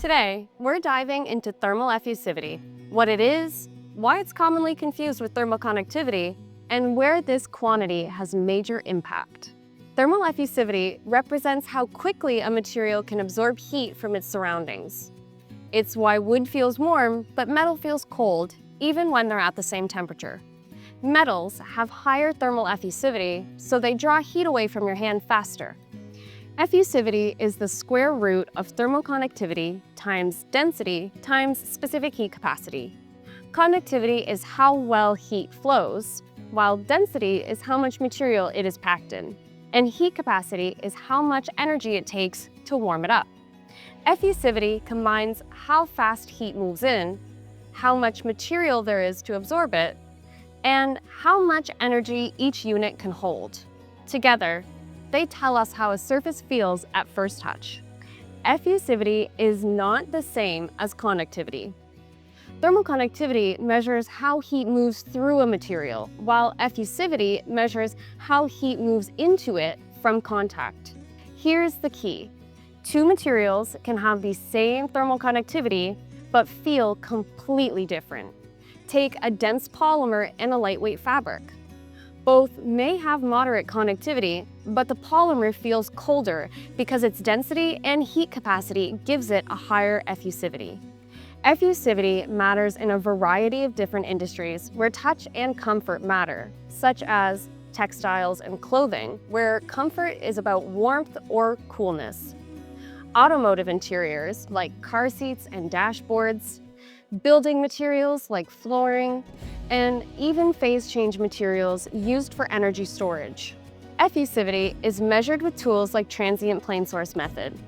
Today, we're diving into thermal effusivity, what it is, why it's commonly confused with thermal conductivity, and where this quantity has major impact. Thermal effusivity represents how quickly a material can absorb heat from its surroundings. It's why wood feels warm, but metal feels cold, even when they're at the same temperature. Metals have higher thermal effusivity, so they draw heat away from your hand faster. Effusivity is the square root of thermal conductivity times density times specific heat capacity. Conductivity is how well heat flows, while density is how much material it is packed in, and heat capacity is how much energy it takes to warm it up. Effusivity combines how fast heat moves in, how much material there is to absorb it, and how much energy each unit can hold. Together, they tell us how a surface feels at first touch. Effusivity is not the same as conductivity. Thermal conductivity measures how heat moves through a material, while effusivity measures how heat moves into it from contact. Here's the key. Two materials can have the same thermal conductivity, but feel completely different. Take a dense polymer and a lightweight fabric. Both may have moderate conductivity, but the polymer feels colder because its density and heat capacity gives it a higher effusivity. Effusivity matters in a variety of different industries where touch and comfort matter, such as textiles and clothing, where comfort is about warmth or coolness. Automotive interiors, like car seats and dashboards, building materials like flooring, and even phase change materials used for energy storage. Effusivity is measured with tools like transient plane source method.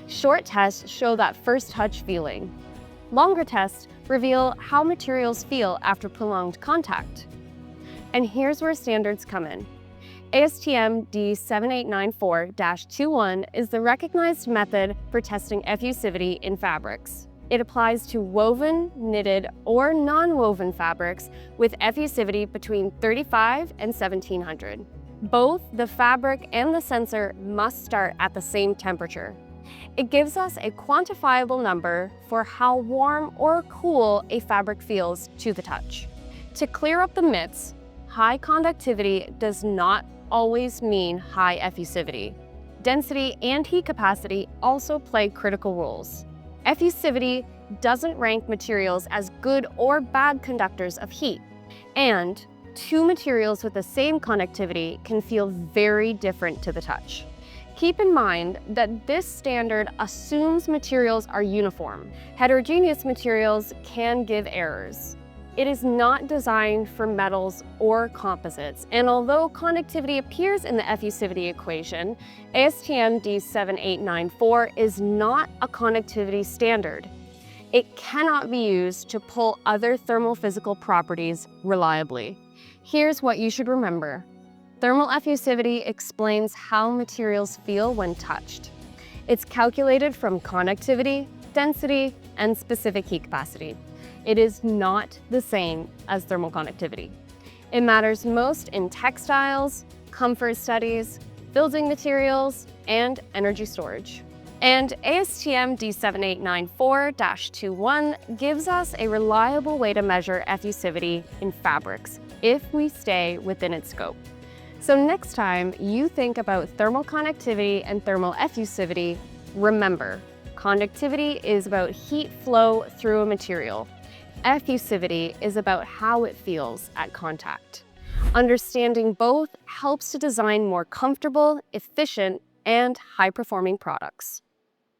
Short tests show that first touch feeling. Longer tests reveal how materials feel after prolonged contact. And here's where standards come in. ASTM D7894-21 is the recognized method for testing effusivity in fabrics. It applies to woven, knitted, or non-woven fabrics with effusivity between 35 and 1700. Both the fabric and the sensor must start at the same temperature. It gives us a quantifiable number for how warm or cool a fabric feels to the touch. To clear up the myths, high conductivity does not always mean high effusivity. Density and heat capacity also play critical roles. Effusivity doesn't rank materials as good or bad conductors of heat, and two materials with the same conductivity can feel very different to the touch. Keep in mind that this standard assumes materials are uniform. Heterogeneous materials can give errors. It is not designed for metals or composites, and although conductivity appears in the effusivity equation, ASTM D7894 is not a conductivity standard. It cannot be used to pull other thermal-physical properties reliably. Here's what you should remember. Thermal effusivity explains how materials feel when touched. It's calculated from conductivity, density, and specific heat capacity. It is not the same as thermal conductivity. It matters most in textiles, comfort studies, building materials, and energy storage. And ASTM D7894-21 gives us a reliable way to measure effusivity in fabrics if we stay within its scope. So next time you think about thermal conductivity and thermal effusivity, remember, conductivity is about heat flow through a material. Effusivity is about how it feels at contact. Understanding both helps to design more comfortable, efficient, and high-performing products.